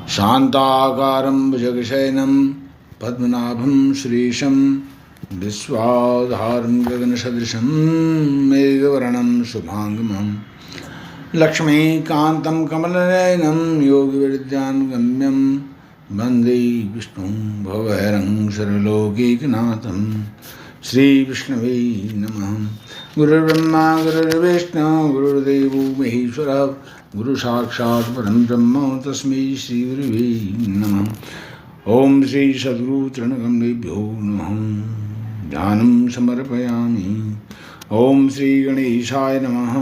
शान्ताकारं भुजगशयनं पद्मनाभं श्रीशं विश्वाधारं गगनसदृशं मेघवर्णं शुभांगमं लक्ष्मीकान्तं कमलनयनं योगिविद्यानुगम्यं वन्दे विष्णुं भवहरं सर्वलोकैकनाथं श्रीविष्णवे नमः। गुरुर्ब्रह्मा गुरुर्विष्णु गुरुर्देवो महेश्वरः गुरु साक्षात् परं ब्रह्म तस्मै श्री गुरुवे नमः। ओम श्री सद्गुरु चरणकमलेभ्यो नमः। ध्यानं समर्पयामि। ओम श्री गणेशाय नमः।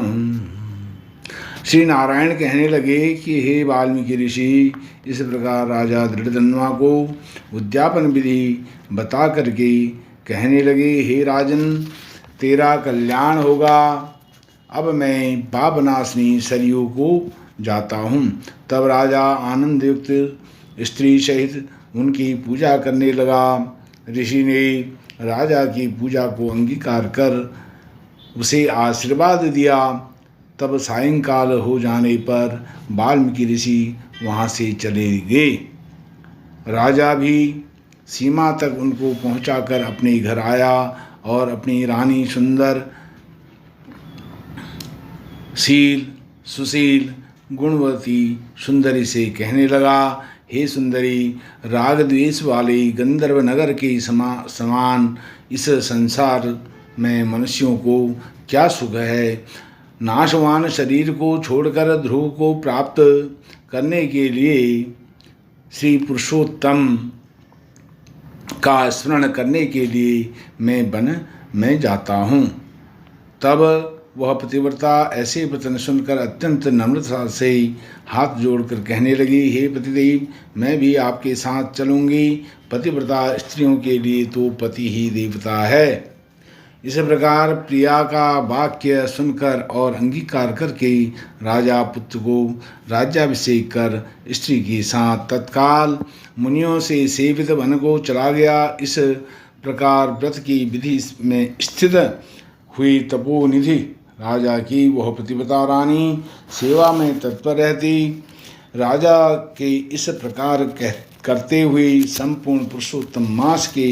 श्री नारायण कहने लगे कि हे वाल्मीकि ऋषि, इस प्रकार राजा दृढ़धन्वा को उद्यापन विधि बता करके कहने लगे, हे राजन, तेरा कल्याण होगा। अब मैं पापनाशनी सरयू को जाता हूँ। तब राजा आनंद युक्त स्त्री सहित उनकी पूजा करने लगा। ऋषि ने राजा की पूजा को अंगीकार कर उसे आशीर्वाद दिया। तब सायंकाल हो जाने पर वाल्मीकि ऋषि वहाँ से चले गए। राजा भी सीमा तक उनको पहुँचाकर अपने घर आया और अपनी रानी सुंदर, शील, सुशील, गुणवती सुंदरी से कहने लगा, हे सुंदरी, राग द्वेष वाले गंधर्व नगर के समान इस संसार में मनुष्यों को क्या सुख है। नाशवान शरीर को छोड़कर ध्रुव को प्राप्त करने के लिए श्री पुरुषोत्तम का स्मरण करने के लिए मैं वन में जाता हूँ। तब वह पतिव्रता ऐसे वचन सुनकर अत्यंत नम्रता से हाथ जोड़कर कहने लगी, हे पतिदेव, मैं भी आपके साथ चलूँगी। पतिव्रता स्त्रियों के लिए तो पति ही देवता है। इस प्रकार प्रिया का वाक्य सुनकर और अंगीकार करके राजा पुत्र को राज्याभिषेक कर स्त्री के साथ तत्काल मुनियों से सेवित वन को चला गया। इस प्रकार व्रत की विधि में स्थित हुई तपोनिधि राजा की वह पतिव्रता रानी सेवा में तत्पर रहती। राजा के इस प्रकार करते हुए संपूर्ण पुरुषोत्तम मास के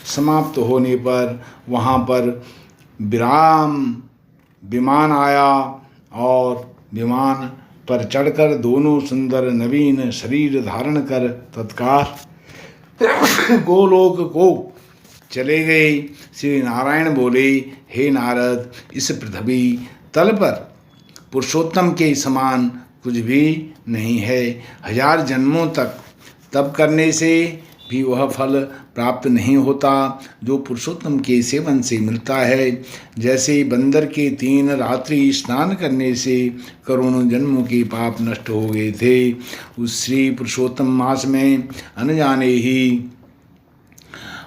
समाप्त होने पर वहाँ पर विमान आया और विमान पर चढ़कर दोनों सुंदर नवीन शरीर धारण कर तत्काल गोलोक को चले गए। श्री नारायण बोले, हे नारद, इस पृथ्वी तल पर पुरुषोत्तम के समान कुछ भी नहीं है। 1000 जन्मों तक तप करने से भी वह फल प्राप्त नहीं होता जो पुरुषोत्तम के सेवन से मिलता है। जैसे बंदर के 3 रात्रि स्नान करने से करोड़ों जन्मों के पाप नष्ट हो गए थे, उस श्री पुरुषोत्तम मास में अनजाने ही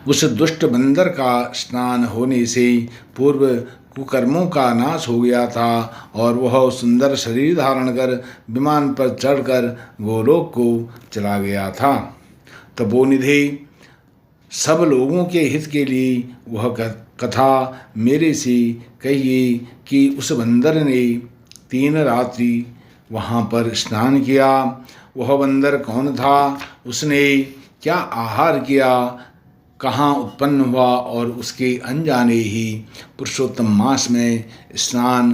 उस दुष्ट बंदर का स्नान होने से पूर्व कुकर्मों का नाश हो गया था और वह सुंदर शरीर धारण कर विमान पर चढ़कर गोलोक को चला गया था। तपोनिधि सब लोगों के हित के लिए वह कथा मेरे से कहिए कि उस बंदर ने 3 रात्रि वहाँ पर स्नान किया। वह बंदर कौन था, उसने क्या आहार किया, कहाँ उत्पन्न हुआ और उसके अनजाने ही पुरुषोत्तम मास में स्नान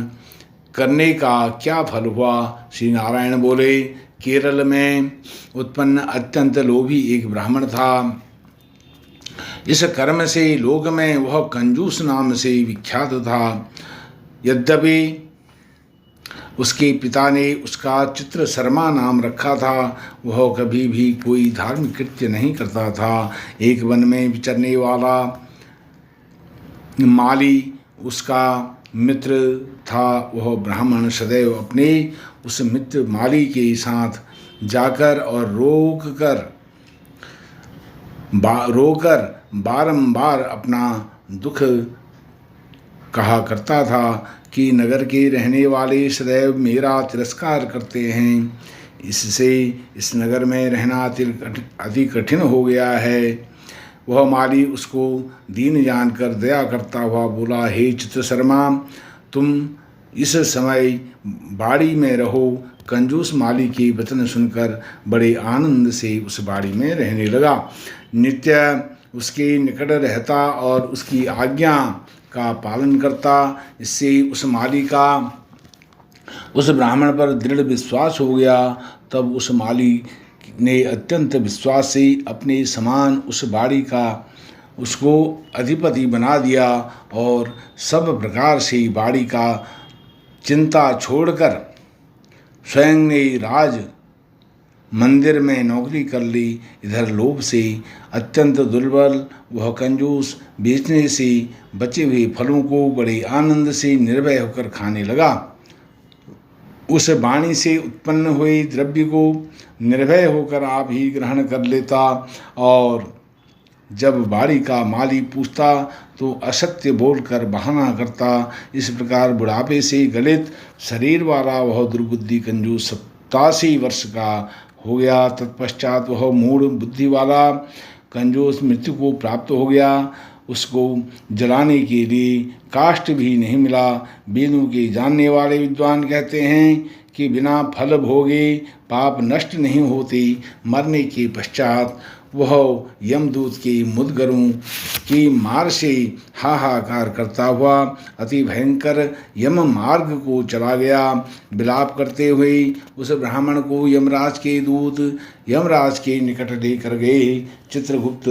करने का क्या फल हुआ। श्री नारायण बोले, केरल में उत्पन्न अत्यंत लोभी एक ब्राह्मण था। इस कर्म से लोक में वह कंजूस नाम से विख्यात था। यद्यपि उसके पिता ने उसका चित्र शर्मा नाम रखा था, वह कभी भी कोई धार्मिक कृत्य नहीं करता था। एक वन में विचरने वाला माली उसका मित्र था। वह ब्राह्मण सदैव अपने उस मित्र माली के साथ जाकर और रोकर बारंबार अपना दुख कहा करता था कि नगर के रहने वाले सदैव मेरा तिरस्कार करते हैं, इससे इस नगर में रहना अति कठिन हो गया है। वह माली उसको दीन जानकर दया करता हुआ बोला, हे चित्रशर्मा, तुम इस समय बाड़ी में रहो, कंजूस माली के वचन सुनकर बड़े आनंद से उस बाड़ी में रहने लगा। नित्य उसके निकट रहता और उसकी आज्ञा का पालन करता। इससे उस माली का उस ब्राह्मण पर दृढ़ विश्वास हो गया। तब उस माली ने अत्यंत विश्वास से अपने समान उस बाड़ी का उसको अधिपति बना दिया और सब प्रकार से बाड़ी का चिंता छोड़कर स्वयं ने राज मंदिर में नौकरी कर ली। इधर लोभ से अत्यंत दुर्बल वह कंजूस बेचने से बचे हुए फलों को बड़े आनंद से निर्भय होकर खाने लगा। उस वाणी से उत्पन्न हुए द्रव्य को निर्भय होकर आप ही ग्रहण कर लेता और जब बाड़ी का माली पूछता तो असत्य बोलकर बहाना करता। इस प्रकार बुढ़ापे से गलित शरीर वाला वह दुर्बुद्धि कंजूस 87 वर्ष का हो गया। तत्पश्चात वह मूढ़ बुद्धि वाला कंजूस मृत्यु को प्राप्त हो गया। उसको जलाने के लिए काष्ठ भी नहीं मिला। वेदों के जानने वाले विद्वान कहते हैं कि बिना फल भोगे पाप नष्ट नहीं होते। मरने के पश्चात वह यमदूत के मुदगरों की मार से हाहाकार करता हुआ अति भयंकर यम मार्ग को चला गया। विलाप करते हुए उस ब्राह्मण को यमराज के दूत यमराज के निकट लेकर गए। चित्रगुप्त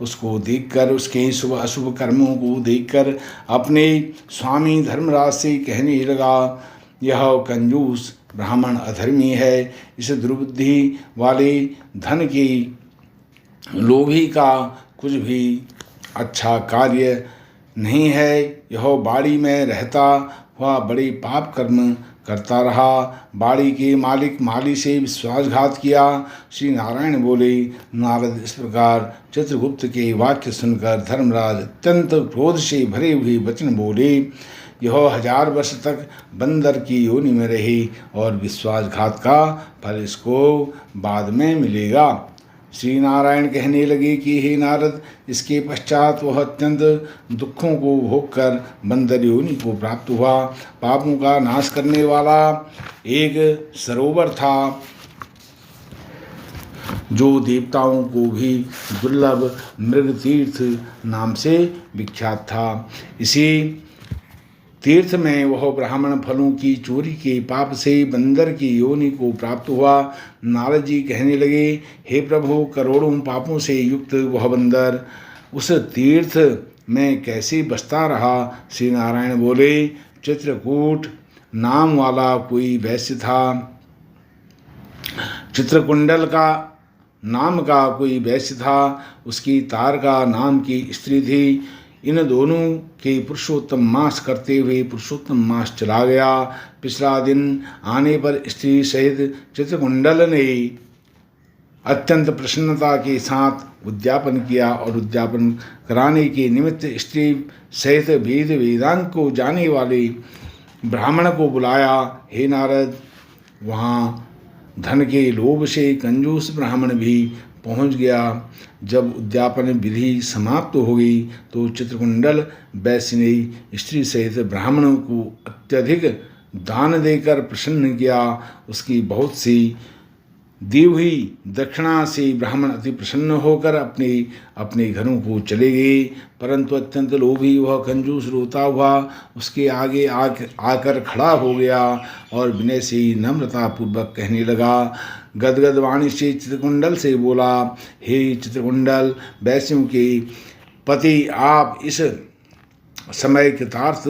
उसको देखकर उसके शुभ अशुभ कर्मों को देखकर अपने स्वामी धर्मराज से कहने लगा, यह कंजूस ब्राह्मण अधर्मी है। इस दुर्बुद्धि वाले धन की लोभी का कुछ भी अच्छा कार्य नहीं है। यह बाड़ी में रहता हुआ बड़े पाप कर्म करता रहा। बाड़ी के मालिक माली से विश्वासघात किया। श्री नारायण बोले, नारद इस प्रकार चित्रगुप्त के वाक्य सुनकर धर्मराज अत्यंत क्रोध से भरे हुए वचन बोले, यह 1000 वर्ष तक बंदर की योनि में रही और विश्वासघात का फल इसको बाद में मिलेगा। श्री नारायण कहने लगे कि हे नारद, इसके पश्चात वह अत्यंत दुखों को भोगकर बंदर योनि को प्राप्त हुआ। पापों का नाश करने वाला एक सरोवर था जो देवताओं को भी दुर्लभ मृग तीर्थ नाम से विख्यात था। इसी तीर्थ में वह ब्राह्मण फलों की चोरी के पाप से बंदर की योनि को प्राप्त हुआ। नारद जी कहने लगे, हे प्रभु, करोड़ों पापों से युक्त वह बंदर उस तीर्थ में कैसे बसता रहा? श्री नारायण बोले, चित्रकूट नाम वाला कोई वैश्य था। चित्रकुंडल का नाम का कोई वैश्य था। उसकी तारका नाम की स्त्री थी। इन दोनों के पुरुषोत्तम मास करते हुए पुरुषोत्तम मास चला गया। पिछला दिन आने पर स्त्री सहित चित्रकुंडल ने अत्यंत प्रसन्नता के साथ उद्यापन किया और उद्यापन कराने के निमित्त स्त्री सहित वेद वेदांत को जाने वाले ब्राह्मण को बुलाया। हे नारद, वहाँ धन के लोभ से कंजूस ब्राह्मण भी पहुँच गया। जब उद्यापन विधि समाप्त हो गई तो चित्रकुंडल वैश्य ने स्त्री सहित ब्राह्मणों को अत्यधिक दान देकर प्रसन्न किया। उसकी बहुत सी दी हुई दक्षिणा से ब्राह्मण अति प्रसन्न होकर अपने अपने घरों को चले गए। परंतु अत्यंत लोभी वह कंजूस रोता हुआ उसके आगे आकर खड़ा हो गया और विनय से नम्रता पूर्वक कहने लगा। गदगद वाणी से चित्रकुंडल से बोला, हे चित्रकुंडल, वैश्यों के पति, आप इस समय कृतार्थ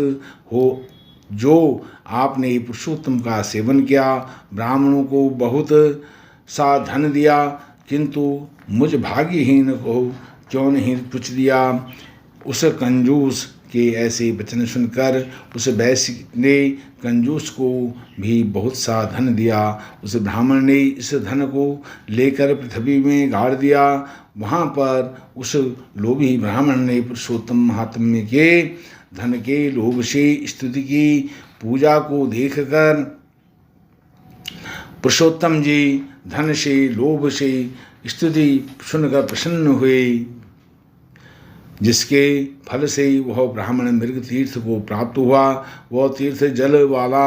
हो जो आपने पुरुषोत्तम का सेवन किया। ब्राह्मणों को बहुत सा धन दिया, किंतु मुझ भाग्यहीन को क्यों नहीं कुछ दिया? उस कंजूस के ऐसे वचन सुनकर उस वैश्य ने कंजूस को भी बहुत सा धन दिया। उस ब्राह्मण ने इस धन को लेकर पृथ्वी में गाड़ दिया। वहाँ पर उस लोभी ब्राह्मण ने पुरुषोत्तम महात्म्य के धन के लोभ से स्तुति की। पूजा को देखकर पुरुषोत्तम जी धन से लोभ से स्तुति सुनकर प्रसन्न हुए, जिसके फल से वह ब्राह्मण मृग तीर्थ को प्राप्त हुआ। वह तीर्थ जल वाला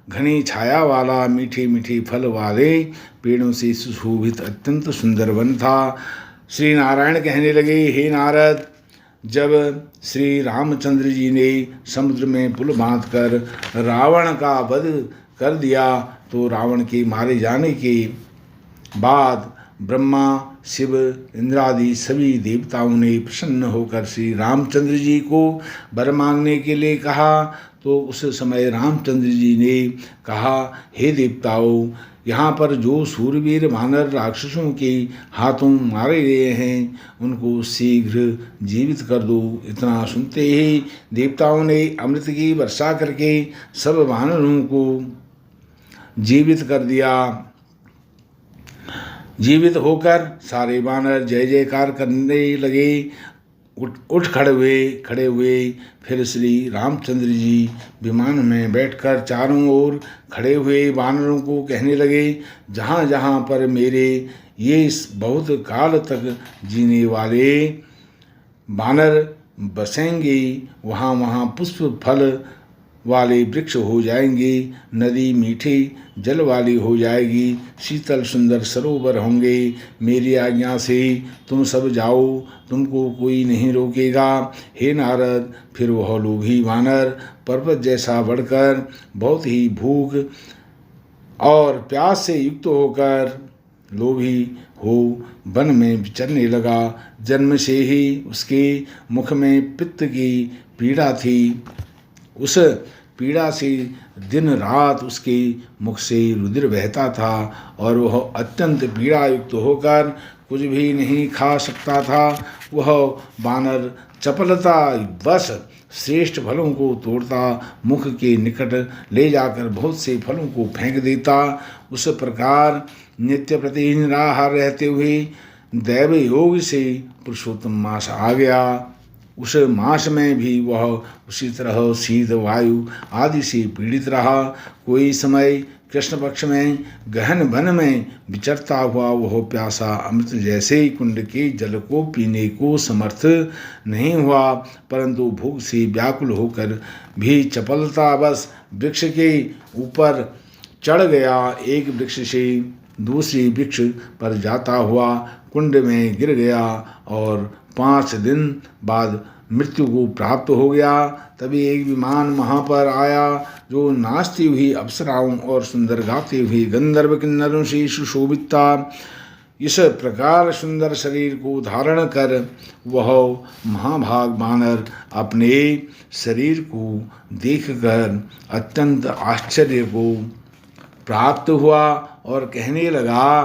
घनी छाया वाला मीठे मीठे फल वाले पेड़ों से सुशोभित अत्यंत सुंदर वन था। श्री नारायण कहने लगे, हे नारद, जब श्री रामचंद्र जी ने समुद्र में पुल बांधकर रावण का वध कर दिया तो रावण के मारे जाने के बाद ब्रह्मा, शिव, इंद्रादि सभी देवताओं ने प्रसन्न होकर श्री रामचंद्र जी को वर मांगने के लिए कहा। तो उस समय रामचंद्र जी ने कहा, हे देवताओं, यहाँ पर जो सूरवीर वानर राक्षसों के हाथों मारे गए हैं उनको शीघ्र जीवित कर दो। इतना सुनते ही देवताओं ने अमृत की वर्षा करके सब वानरों को जीवित कर दिया। जीवित होकर सारे वानर जय जयकार करने लगे। उठ खड़े हुए फिर श्री रामचंद्र जी विमान में बैठकर चारों ओर खड़े हुए वानरों को कहने लगे, जहाँ जहाँ पर मेरे ये बहुत काल तक जीने वाले वानर बसेंगे वहाँ वहाँ पुष्प फल वाले वृक्ष हो जाएंगे, नदी मीठे जल वाली हो जाएगी, शीतल सुंदर सरोवर होंगे। मेरी आज्ञा से तुम सब जाओ, तुमको कोई नहीं रोकेगा। हे नारद, फिर वह लोभी वानर पर्वत जैसा बढ़कर बहुत ही भूख और प्यास से युक्त होकर लोभी हो वन में विचरने लगा। जन्म से ही उसके मुख में पित्त की पीड़ा थी। उस पीड़ा से दिन रात उसके मुख से रुधिर बहता था और वह अत्यंत पीड़ा युक्त होकर कुछ भी नहीं खा सकता था। वह वानर चपलता बस श्रेष्ठ फलों को तोड़ता, मुख के निकट ले जाकर बहुत से फलों को फेंक देता। उस प्रकार नित्य प्रति निराहार रहते हुए दैव योग से पुरुषोत्तम मास आ गया। उस मास में भी वह उसी तरह शीत वायु आदि से पीड़ित रहा। कोई समय कृष्ण पक्ष में गहन वन में विचरता हुआ वह प्यासा अमृत जैसे कुंड के जल को पीने को समर्थ नहीं हुआ, परंतु भूख से व्याकुल होकर भी चपलता बस वृक्ष के ऊपर चढ़ गया। एक वृक्ष से दूसरी वृक्ष पर जाता हुआ कुंड में गिर गया और 5 दिन बाद मृत्यु को प्राप्त हो गया। तभी एक विमान वहाँ पर आया जो नाचती हुई अप्सराओं और सुंदर गाते हुए गंधर्व किन्नरों से सुशोभित था। इस प्रकार सुंदर शरीर को धारण कर वह महाभाग वानर अपने शरीर को देखकर अत्यंत आश्चर्य को प्राप्त हुआ और कहने लगा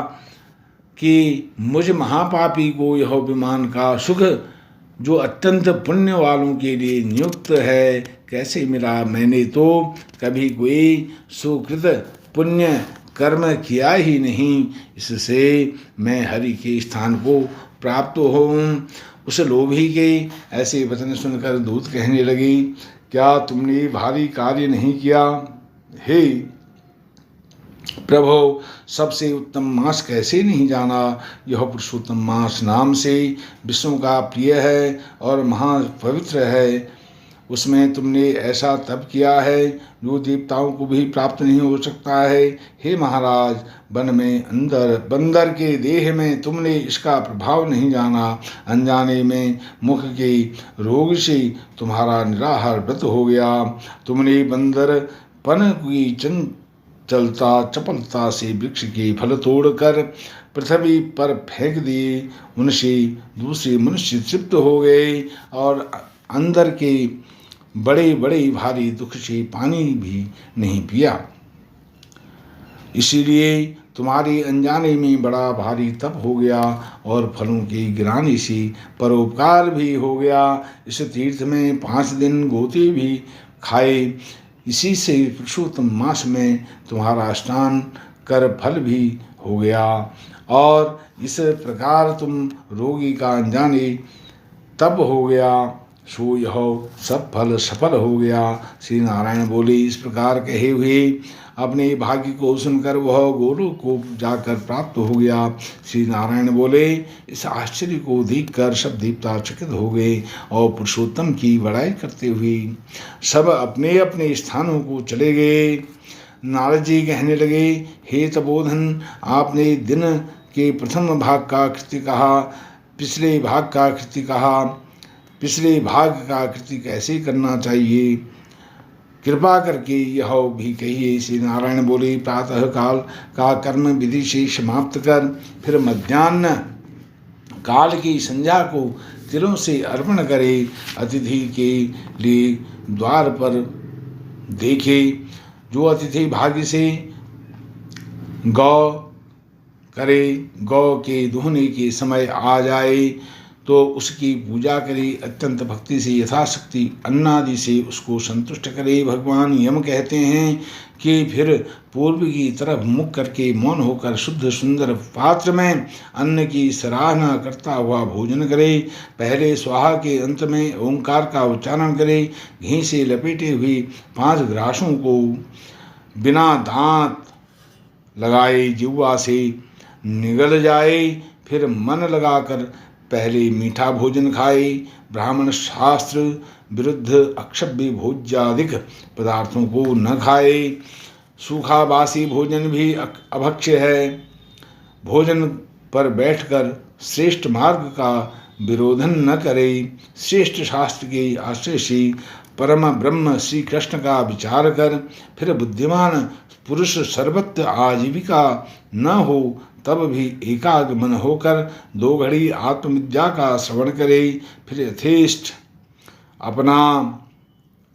कि मुझ महापापी को यह विमान का सुख जो अत्यंत पुण्य वालों के लिए नियुक्त है कैसे मिला। मैंने तो कभी कोई सुकृत पुण्य कर्म किया ही नहीं, इससे मैं हरि के स्थान को प्राप्त हूँ। उस लोभी के ऐसे वचन सुनकर दूत कहने लगे, क्या तुमने भारी कार्य नहीं किया? हे प्रभो, सबसे उत्तम मास कैसे नहीं जाना? यह पुरुषोत्तम मास नाम से विष्णु का प्रिय है और महापवित्र है। उसमें तुमने ऐसा तप किया है जो देवताओं को भी प्राप्त नहीं हो सकता है। हे महाराज, वन में अंदर बंदर के देह में तुमने इसका प्रभाव नहीं जाना। अनजाने में मुख के रोग से तुम्हारा निराहार व्रत हो गया। तुमने बंदरपन की चलता चपलता से वृक्ष के फल तोड़कर पृथ्वी पर फेंक दिए। उनसे दूसरे मनुष्य तृप्त हो गए और अंदर के बड़े बड़े भारी दुख से पानी भी नहीं पिया। इसीलिए तुम्हारे अनजाने में बड़ा भारी तप हो गया और फलों के गिराने से परोपकार भी हो गया। इस तीर्थ में 5 दिन गोते भी खाए। इसी से पुरुषोत्तम मास में तुम्हारा स्नान कर फल भी हो गया और इस प्रकार तुम रोगी का अनजाने तप हो गया, सो यह सब फल सफल हो गया। श्री नारायण बोले, इस प्रकार कहे हुए अपने भाग्य को सुनकर वह गोलोक को जाकर प्राप्त हो गया। श्री नारायण बोले, इस आश्चर्य को देखकर सब देवता चकित हो गए और पुरुषोत्तम की बड़ाई करते हुए सब अपने अपने स्थानों को चले गए। नारद जी कहने लगे, हे तपोधन, आपने दिन के प्रथम भाग का कृत्य कहा, पिछले भाग का कृत्य कहा, पिछले भाग का कृत्य कैसे करना चाहिए, कृपा करके यह भी कहिए। श्री नारायण बोले, प्रातः काल का कर्म विधि से समाप्त कर फिर मध्याह्न काल की संध्या को तिलों से अर्पण करे। अतिथि के लिए द्वार पर देखे, जो अतिथि भाग्य से गौ करे, गौ के दुहने के समय आ जाए तो उसकी पूजा करे, अत्यंत भक्ति से यथाशक्ति अन्नादि से उसको संतुष्ट करे। भगवान यम कहते हैं कि फिर पूर्व की तरफ मुख करके मौन होकर शुद्ध सुंदर पात्र में अन्न की सराहना करता हुआ भोजन करे। पहले स्वाहा के अंत में ओंकार का उच्चारण करे। घी से लपेटे हुए 5 ग्रासों को बिना दांत लगाए जिह्वा से निगल जाए। फिर मन लगाकर पहले मीठा भोजन खाए। ब्राह्मण शास्त्र विरुद्ध अक्षव्य भोज्यादिक पदार्थों को न खाए। सूखा बासी भोजन भी अभक्ष्य है। भोजन पर बैठकर श्रेष्ठ मार्ग का विरोधन न करे। श्रेष्ठ शास्त्र के आश्रय से परम ब्रह्म श्री कृष्ण का विचार कर फिर बुद्धिमान पुरुष सर्वत्र आजीविका न हो तब भी एकाग्र मन होकर 2 घड़ी आत्मविद्या का श्रवण करे। फिर यथेष्ट अपना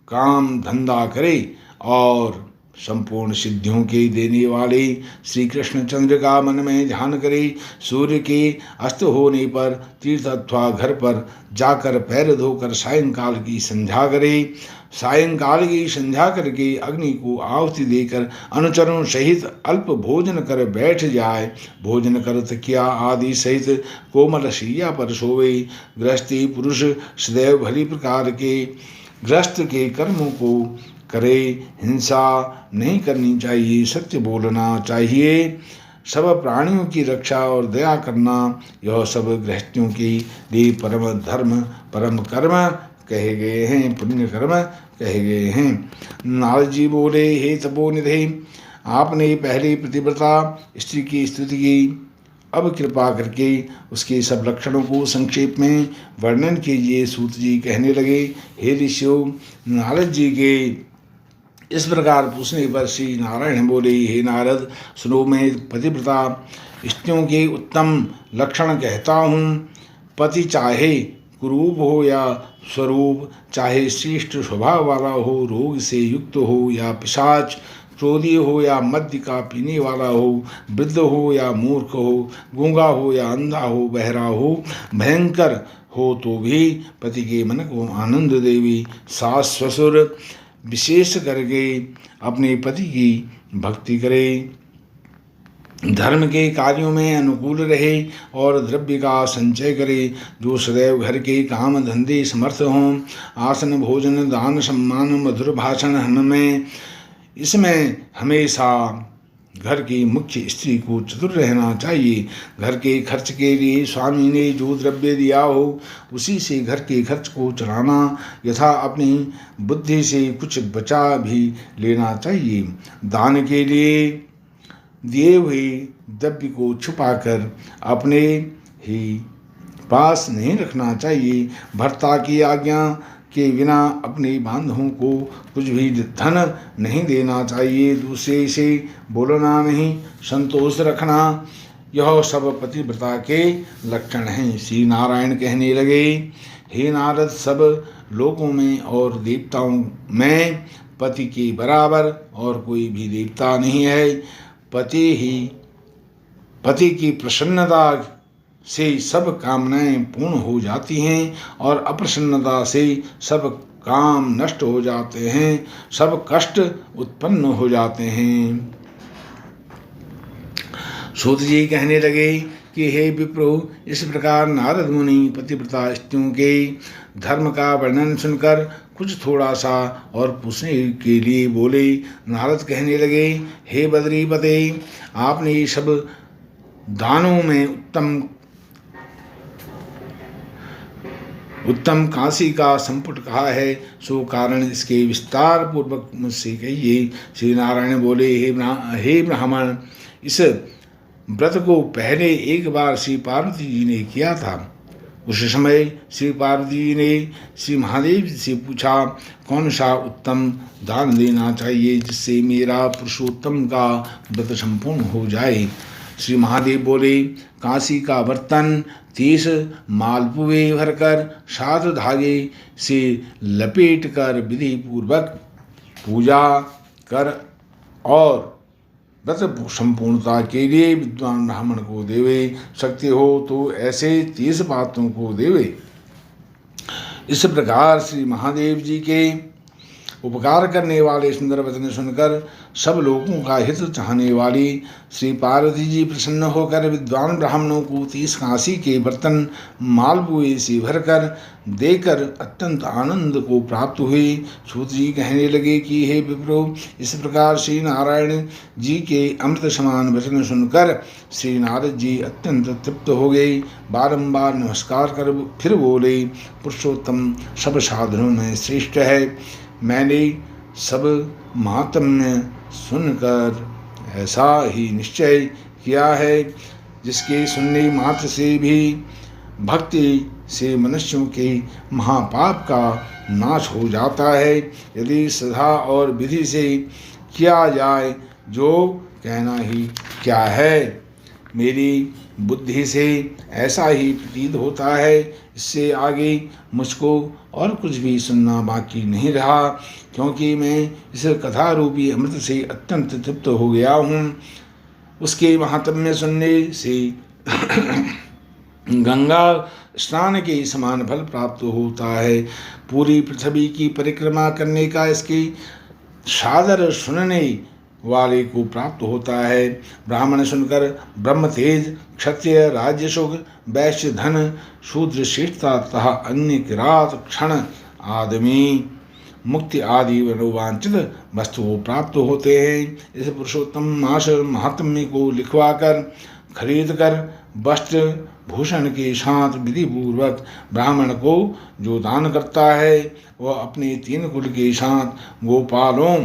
काम धंधा करे और संपूर्ण सिद्धियों के देने वाले श्री कृष्णचंद्र का मन में ध्यान करे। सूर्य के अस्त होने पर तीर्थ अथवा घर पर जाकर पैर धोकर सायंकाल की संध्या करे। सायंकाल की संध्या करके अग्नि को आहुति देकर अनुचरों सहित अल्प भोजन कर बैठ जाए। भोजन कर तकिया आदि सहित कोमल शैया पर सोवे। गृहस्थी पुरुष सदैव भली प्रकार के गृहस्थ के कर्मों को करे। हिंसा नहीं करनी चाहिए, सत्य बोलना चाहिए, सब प्राणियों की रक्षा और दया करना, यह सब गृहस्थियों के लिए परम धर्म परम कर्म कहे गए हैं, पुण्य कर्म कहे गए हैं। नारद जी बोले, हे तपोनिधे, आपने पहले प्रतिव्रता स्त्री की स्तुति की, अब कृपा करके उसके सब लक्षणों को संक्षेप में वर्णन कीजिए। सूत जी कहने लगे, हे ऋषियों, नारद जी के इस प्रकार पूछने पर श्री नारायण बोले, हे नारद, सुनो, मैं पतिव्रता स्त्रियों के उत्तम लक्षण कहता हूँ। पति चाहे कुरूप हो या स्वरूप, चाहे श्रेष्ठ स्वभाव वाला हो, रोग से युक्त हो या पिशाच, क्रोधी हो या मद्य का पीने वाला हो, वृद्ध हो या मूर्ख हो, गूंगा हो या अंधा हो, बहरा हो, भयंकर हो तो भी पति के मन को आनंद देवी, सास ससुर विशेष करके अपने पति की भक्ति करे, धर्म के कार्यों में अनुकूल रहे और द्रव्य का संचय करे, जो सदैव घर के काम धंधे समर्थ हों, आसन भोजन दान सम्मान मधुर भाषण हमें इसमें हमेशा घर की मुख्य स्त्री को चतुर रहना चाहिए। घर के खर्च के लिए स्वामी ने जो द्रव्य दिया हो उसी से घर के खर्च को चलाना, यथा अपनी बुद्धि से कुछ बचा भी लेना चाहिए। दान के लिए दिए हुए द्रव्य को छुपाकर अपने ही पास नहीं रखना चाहिए। भर्ता की आज्ञा के बिना अपने बांधवों को कुछ भी धन नहीं देना चाहिए। दूसरे से बोलना नहीं, संतोष रखना, यह सब पतिव्रता के लक्षण हैं। श्री नारायण कहने लगे, हे नारद, सब लोकों में और देवताओं में पति के बराबर और कोई भी देवता नहीं है। पति की प्रसन्नता से सब कामनाएं पूर्ण हो जाती हैं और अप्रसन्नता से सब काम नष्ट हो जाते हैं, सब कष्ट उत्पन्न हो जाते हैं। सूत जी कहने लगे कि हे विप्रो, इस प्रकार नारद मुनि पतिव्रता स्त्रियों के धर्म का वर्णन सुनकर कुछ थोड़ा सा और पूछने के लिए बोले। नारद कहने लगे, हे बद्रीपते, आपने सब दानों में उत्तम उत्तम काशी का संपुट कहा है, सो कारण इसके विस्तार पूर्वक मुझसे कहिए। श्री नारायण बोले, हे ब्राह्मण, इस व्रत को पहले एक बार श्री पार्वती जी ने किया था। उस समय श्री पार्वती जी ने श्री महादेव से पूछा, कौन सा उत्तम दान देना चाहिए जिससे मेरा पुरुषोत्तम का व्रत संपूर्ण हो जाए। श्री महादेव बोले, काशी का बर्तन 30 मालपुए भरकर 7 धागे से लपेट कर विधि पूर्वक पूजा कर और व्रत संपूर्णता के लिए विद्वान ब्राह्मण को देवे। शक्ति हो तो ऐसे 30 पात्रों को देवे। इस प्रकार श्री महादेव जी के उपकार करने वाले सुंदर वचन सुनकर सब लोगों का हित चाहने वाली श्री पार्वती जी प्रसन्न होकर विद्वान ब्राह्मणों को 30 कांसी के बर्तन मालपुए से भरकर देकर अत्यंत आनंद को प्राप्त हुए। सूत जी कहने लगे कि हे विप्रो, इस प्रकार श्री नारायण जी के अमृत समान वचन सुनकर श्री नारद जी अत्यंत तृप्त हो गए। बारंबार नमस्कार कर फिर बोले, पुरुषोत्तम सब साधनों में श्रेष्ठ है। मैंने सब महात्म्य सुनकर ऐसा ही निश्चय किया है जिसके सुनने मात्र से भी भक्ति से मनुष्यों के महापाप का नाश हो जाता है। यदि श्रद्धा और विधि से किया जाए जो कहना ही क्या है। मेरी बुद्धि से ऐसा ही प्रतीत होता है। इससे आगे मुझको और कुछ भी सुनना बाकी नहीं रहा, क्योंकि मैं इस कथा रूपी अमृत से अत्यंत तृप्त हो गया हूँ। उसके महात्म्य सुनने से गंगा स्नान के समान फल प्राप्त होता है। पूरी पृथ्वी की परिक्रमा करने का इसके सादर सुनने वाले को प्राप्त होता है। ब्राह्मण सुनकर ब्रह्म तेज, क्षत्रिय राज्य सुख, वैश्य धन, शूद्र श्रेष्ठता तथा अन्य किरात क्षण आदमी मुक्ति आदि मनोवांछित वस्तु प्राप्त होते हैं। इस पुरुषोत्तम मास महात्म्य को लिखवा कर खरीद कर वस्त्र भूषण के साथ विधि पूर्वक ब्राह्मण को जो दान करता है वह अपने 3 कुल के साथ गोपालों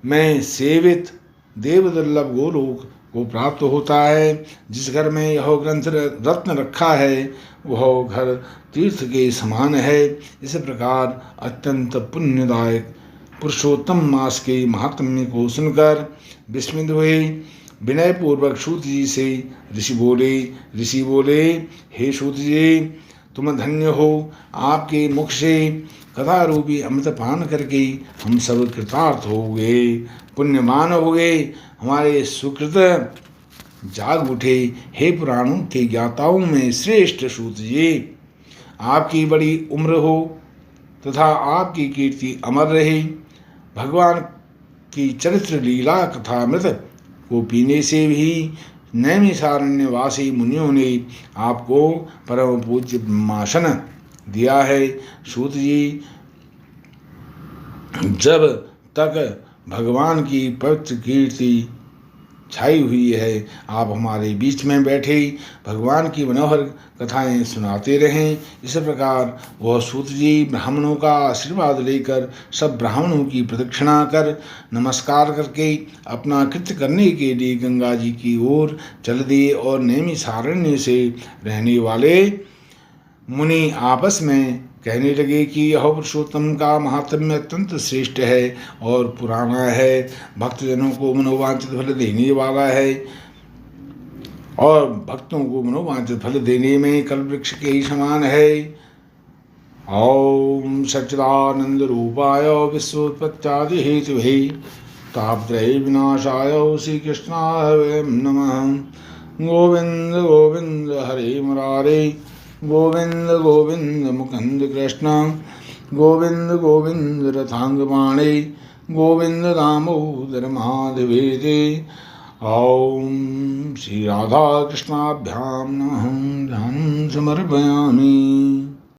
में सेवित देवदुर्लभ गोलोक को प्राप्त होता है। जिस घर में यह ग्रंथ रत्न रखा है वह घर तीर्थ के समान है। इस प्रकार अत्यंत पुण्यदायक पुरुषोत्तम मास के महात्म्य को सुनकर विस्मित हुए। विनय पूर्वक सूत जी से ऋषि बोले, हे सूत जी, तुम धन्य हो। आपके मुख से कथा रूपी अमृत पान करके हम सब कृतार्थ हो गए, पुण्यमान हो गए। हमारे सुकृत जाग उठे। हे पुराणों के ज्ञाताओं में श्रेष्ठ सूत जी, आपकी बड़ी उम्र हो तथा आपकी कीर्ति अमर रहे। भगवान की चरित्र लीला कथामृत को पीने से भी नैमिषारण्यवासी मुनियों ने आपको परम पूज्य ब्रह्मासन दिया है। सूत जी, जब तक भगवान की पवित्र कीर्ति छाई हुई है, आप हमारे बीच में बैठे भगवान की मनोहर कथाएं सुनाते रहें। इस प्रकार वह सूत जी ब्राह्मणों का आशीर्वाद लेकर सब ब्राह्मणों की प्रदक्षिणा कर नमस्कार करके अपना कृत्य करने के लिए गंगा जी की ओर चल दिए और नैमिषारण्य से रहने वाले मुनि आपस में कहने लगे कि यह पुरुषोत्तम का महात्म्य अत्यंत श्रेष्ठ है और पुराना है, भक्तजनों को मनोवांछित फल देने वाला है और भक्तों को मनोवांछित फल देने में कल्पवृक्ष के ही समान है। ओम सच्चिदानंद रूपाय विश्वोत्पत्त्यादि हेतुभे तापत्रय विनाशाय श्री कृष्णाय नमः। गोविंद गोविंद हरे मुरारे, गोविंद गोविंद मुकुंद कृष्ण, गोविंद गोविंद रथांगपाणे, गोविंद दामोदर माधवेते। ओम श्री राधा कृष्णाभ्याम नमः ध्यानं समर्पयामि।